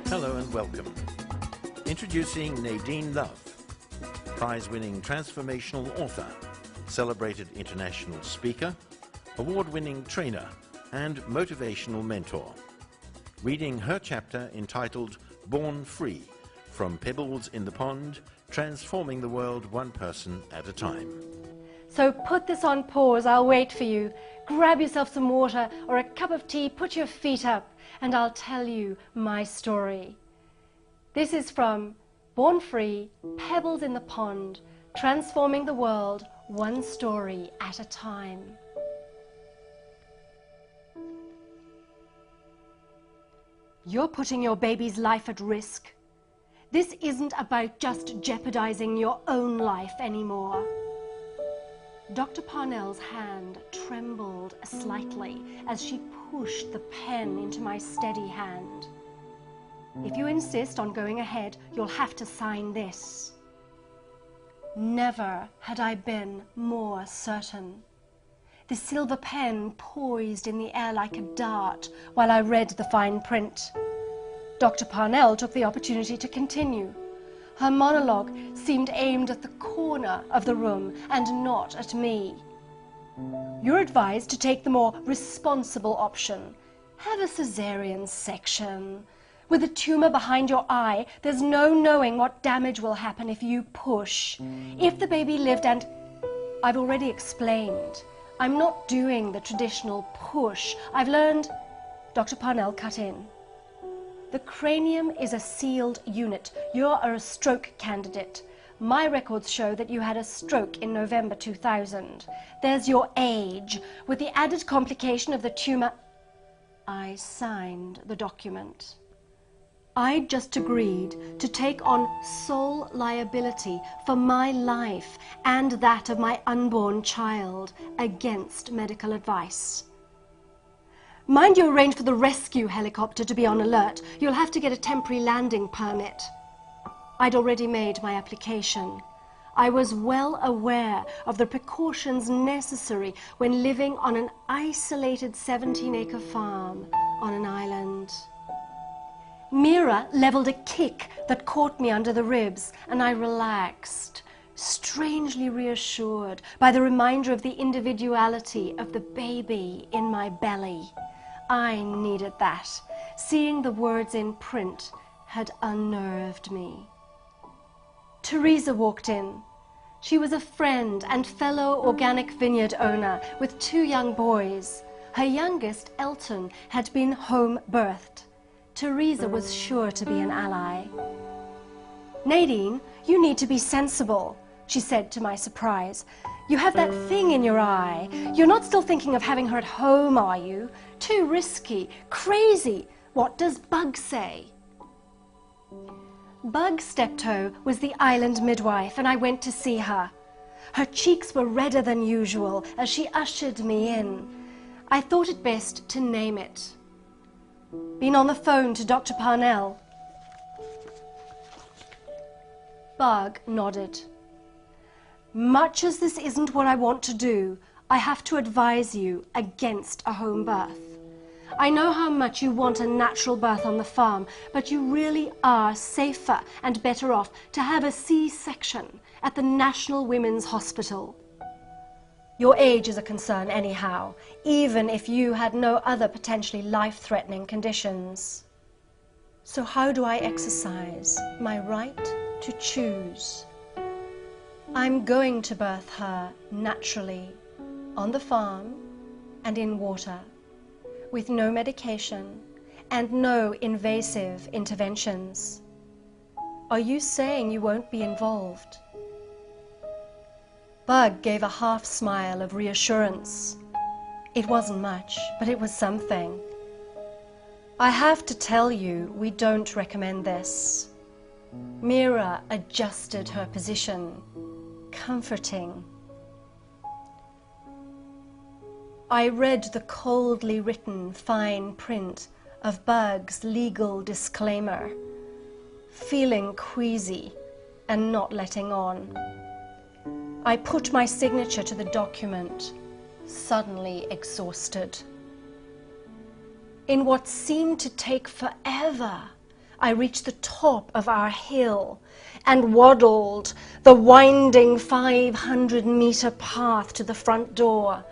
Hello and welcome. Introducing Nadine Love, prize-winning transformational author, celebrated international speaker, award-winning trainer, and motivational mentor. Reading her chapter entitled Born Free, From Pebbles in the Pond, Transforming the World One Person at a Time. So put this on pause, I'll wait for you. Grab yourself some water or a cup of tea, put your feet up, and I'll tell you my story. This is from Born Free, Pebbles in the Pond, Transforming the World One Story at a Time. You're putting your baby's life at risk. This isn't about just jeopardizing your own life anymore. Dr. Parnell's hand trembled slightly as she pushed the pen into my steady hand. If you insist on going ahead, you'll have to sign this. Never had I been more certain. The silver pen poised in the air like a dart while I read the fine print. Dr. Parnell took the opportunity to continue. Her monologue seemed aimed at the corner of the room and not at me. You're advised to take the more responsible option. Have a cesarean section. With a tumor behind your eye, there's no knowing what damage will happen if you push. If the baby lived and... I've already explained. I'm not doing the traditional push. I've learned... Dr. Parnell cut in. The cranium is a sealed unit. You're a stroke candidate. My records show that you had a stroke in November 2000. There's your age, with the added complication of the tumor. I signed the document. I'd just agreed to take on sole liability for my life and that of my unborn child against medical advice. Mind you arrange for the rescue helicopter to be on alert. You'll have to get a temporary landing permit. I'd already made my application. I was well aware of the precautions necessary when living on an isolated 17-acre farm on an island. Mira leveled a kick that caught me under the ribs, and I relaxed, strangely reassured by the reminder of the individuality of the baby in my belly. I needed that. Seeing the words in print had unnerved me. Teresa walked in. She was a friend and fellow organic vineyard owner with 2 young boys. Her youngest, Elton, had been home birthed. Teresa was sure to be an ally. Nadine, you need to be sensible, she said to my surprise. You have that thing in your eye. You're not still thinking of having her at home, are you? Too risky, crazy. What does Bug say? Bug Steptoe was the island midwife, and I went to see her. Her cheeks were redder than usual as she ushered me in. I thought it best to name it. Been on the phone to Dr. Parnell? Bug nodded. Much as this isn't what I want to do, I have to advise you against a home birth. I know how much you want a natural birth on the farm, but you really are safer and better off to have a C-section at the National Women's Hospital. Your age is a concern anyhow, even if you had no other potentially life-threatening conditions. So how do I exercise my right to choose? I'm going to birth her naturally, on the farm and in water, with no medication and no invasive interventions. Are you saying you won't be involved? Bug gave a half smile of reassurance. It wasn't much, but it was something. I have to tell you, we don't recommend this. Mira adjusted her position. Comforting. I read the coldly written fine print of Bug's legal disclaimer, feeling queasy and not letting on. I put my signature to the document, suddenly exhausted. In what seemed to take forever, I reached the top of our hill and waddled the winding 500-meter path to the front door.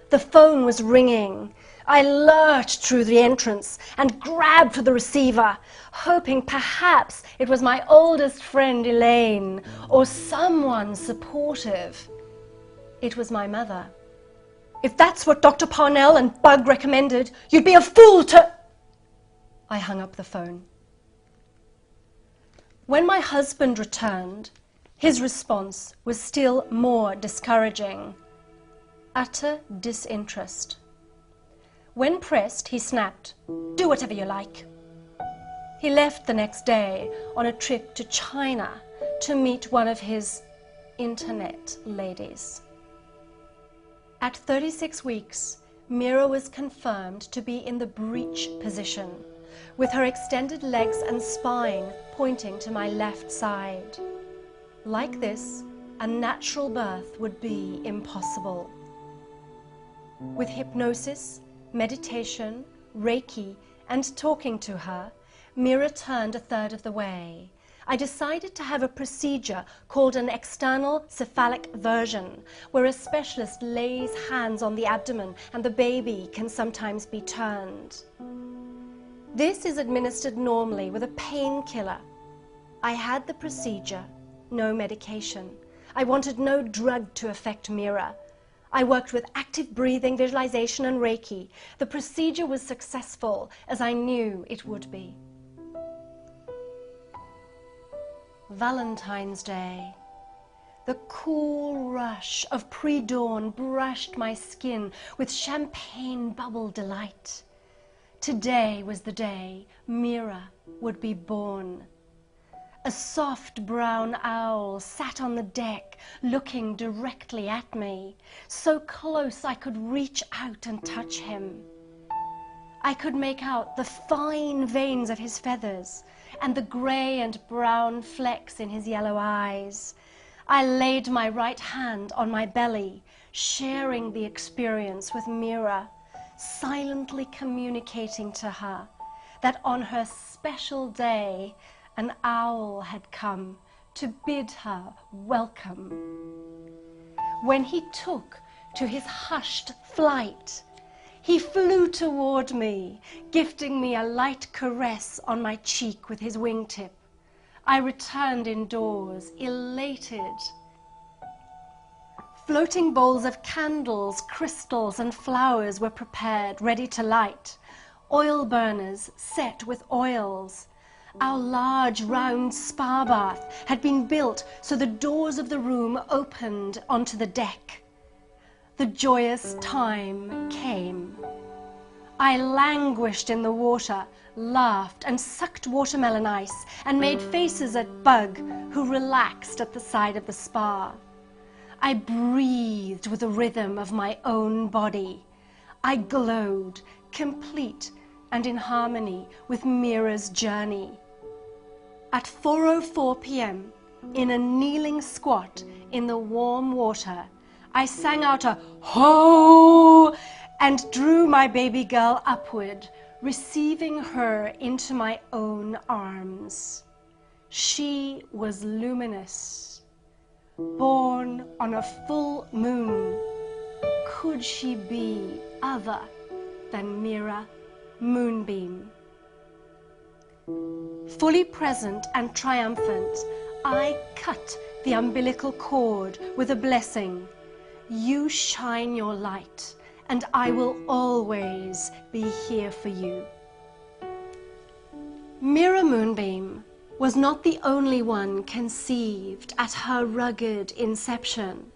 The phone was ringing. I lurched through the entrance and grabbed for the receiver, hoping perhaps it was my oldest friend Elaine or someone supportive. It was my mother. "If that's what Dr. Parnell and Bug recommended, you'd be a fool to..." I hung up the phone. When my husband returned, his response was still more discouraging. Utter disinterest. When pressed, he snapped, "Do whatever you like." He left the next day on a trip to China to meet one of his internet ladies. At 36 weeks, Mira was confirmed to be in the breech position, with her extended legs and spine pointing to my left side. Like this, a natural birth would be impossible. With hypnosis, meditation, Reiki, and talking to her, Mira turned a third of the way. I decided to have a procedure called an external cephalic version, where a specialist lays hands on the abdomen and the baby can sometimes be turned. This is administered normally with a painkiller. I had the procedure, no medication. I wanted no drug to affect Mira. I worked with active breathing, visualization, and Reiki. The procedure was successful, as I knew it would be. Valentine's Day. The cool rush of pre-dawn brushed my skin with champagne bubble delight. Today was the day Mira would be born. A soft brown owl sat on the deck, looking directly at me, so close I could reach out and touch him. I could make out the fine veins of his feathers and the grey and brown flecks in his yellow eyes. I laid my right hand on my belly, sharing the experience with Mira, silently communicating to her that on her special day, an owl had come to bid her welcome. When he took to his hushed flight, he flew toward me, gifting me a light caress on my cheek with his wingtip. I returned indoors, elated. Floating bowls of candles, crystals, and flowers were prepared, ready to light. Oil burners set with oils. Our large round spa bath had been built so the doors of the room opened onto the deck. The joyous time came. I languished in the water, laughed and sucked watermelon ice and made faces at Bug, who relaxed at the side of the spa. I breathed with the rhythm of my own body. I glowed, complete and in harmony with Mira's journey. At 4:04 p.m., in a kneeling squat in the warm water, I sang out a "Ho!" and drew my baby girl upward, receiving her into my own arms. She was luminous, born on a full moon. Could she be other than Mira Moonbeam? Fully present and triumphant, I cut the umbilical cord with a blessing. You shine your light, and I will always be here for you. Mira Moonbeam was not the only one conceived at her rugged inception.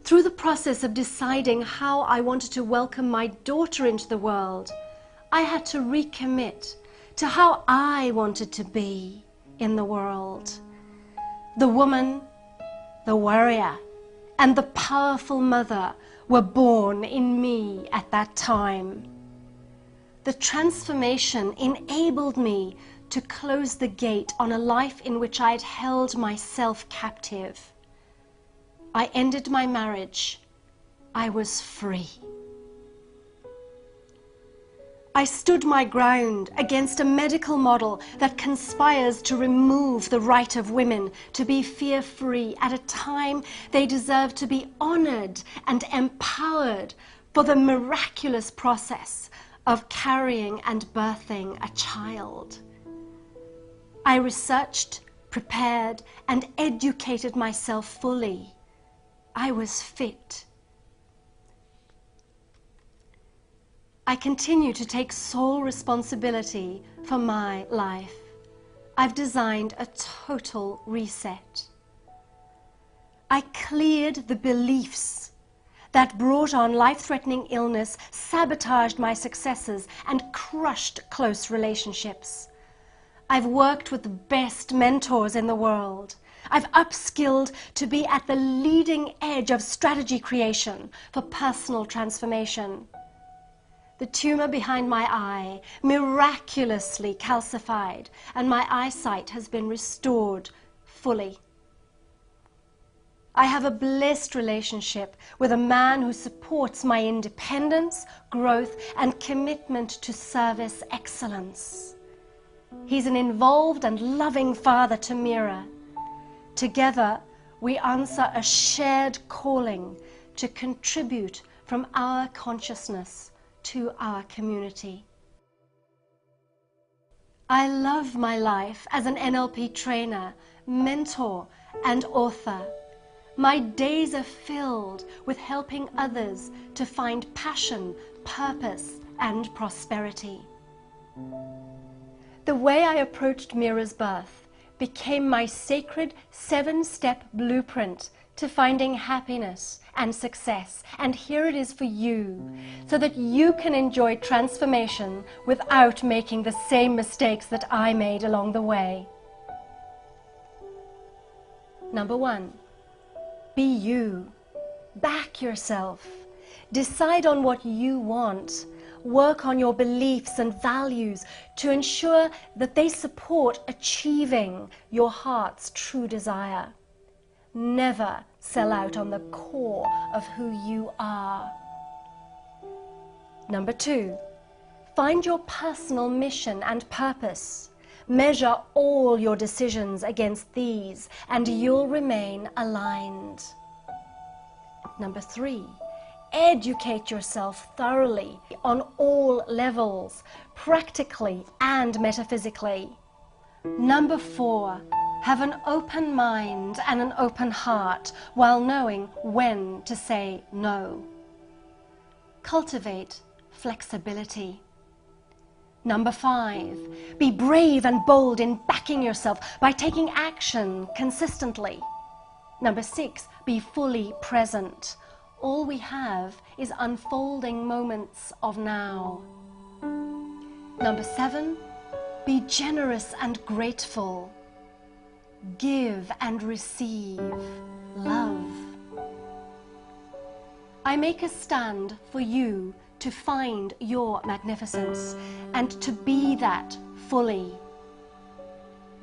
Through the process of deciding how I wanted to welcome my daughter into the world, I had to recommit to how I wanted to be in the world. The woman, the warrior, and the powerful mother were born in me at that time. The transformation enabled me to close the gate on a life in which I had held myself captive. I ended my marriage. I was free. I stood my ground against a medical model that conspires to remove the right of women to be fear-free at a time they deserve to be honored and empowered for the miraculous process of carrying and birthing a child. I researched, prepared, and educated myself fully. I was fit. I continue to take sole responsibility for my life. I've designed a total reset. I cleared the beliefs that brought on life-threatening illness, sabotaged my successes, and crushed close relationships. I've worked with the best mentors in the world. I've upskilled to be at the leading edge of strategy creation for personal transformation. The tumor behind my eye miraculously calcified, and my eyesight has been restored fully. I have a blessed relationship with a man who supports my independence, growth, and commitment to service excellence. He's an involved and loving father to Mira. Together, we answer a shared calling to contribute from our consciousness to our community. I love my life as an NLP trainer, mentor, and author. My days are filled with helping others to find passion, purpose, and prosperity. The way I approached Mira's birth became my sacred 7-step blueprint to finding happiness and success, and here it is for you, so that you can enjoy transformation without making the same mistakes that I made along the way. Number 1, be you. Back yourself. Decide on what you want. Work on your beliefs and values to ensure that they support achieving your heart's true desire. Never sell out on the core of who you are. Number 2, find your personal mission and purpose. Measure all your decisions against these, and you'll remain aligned. Number 3, educate yourself thoroughly on all levels, practically and metaphysically. Number 4, have an open mind and an open heart while knowing when to say no. Cultivate flexibility. Number 5, be brave and bold in backing yourself by taking action consistently. Number 6, be fully present. All we have is unfolding moments of now. Number 7, be generous and grateful. Give and receive love. I make a stand for you to find your magnificence and to be that fully.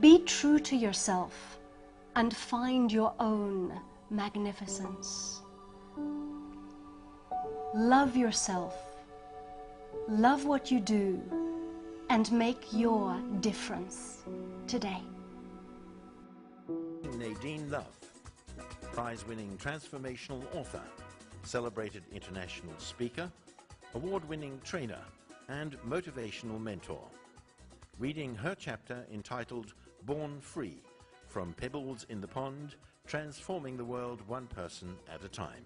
Be true to yourself and find your own magnificence. Love yourself, love what you do, and make your difference today. Nadine Love, prize-winning transformational author, celebrated international speaker, award-winning trainer, and motivational mentor. Reading her chapter entitled Born Free, From Pebbles in the Pond, Transforming the World One Person at a Time.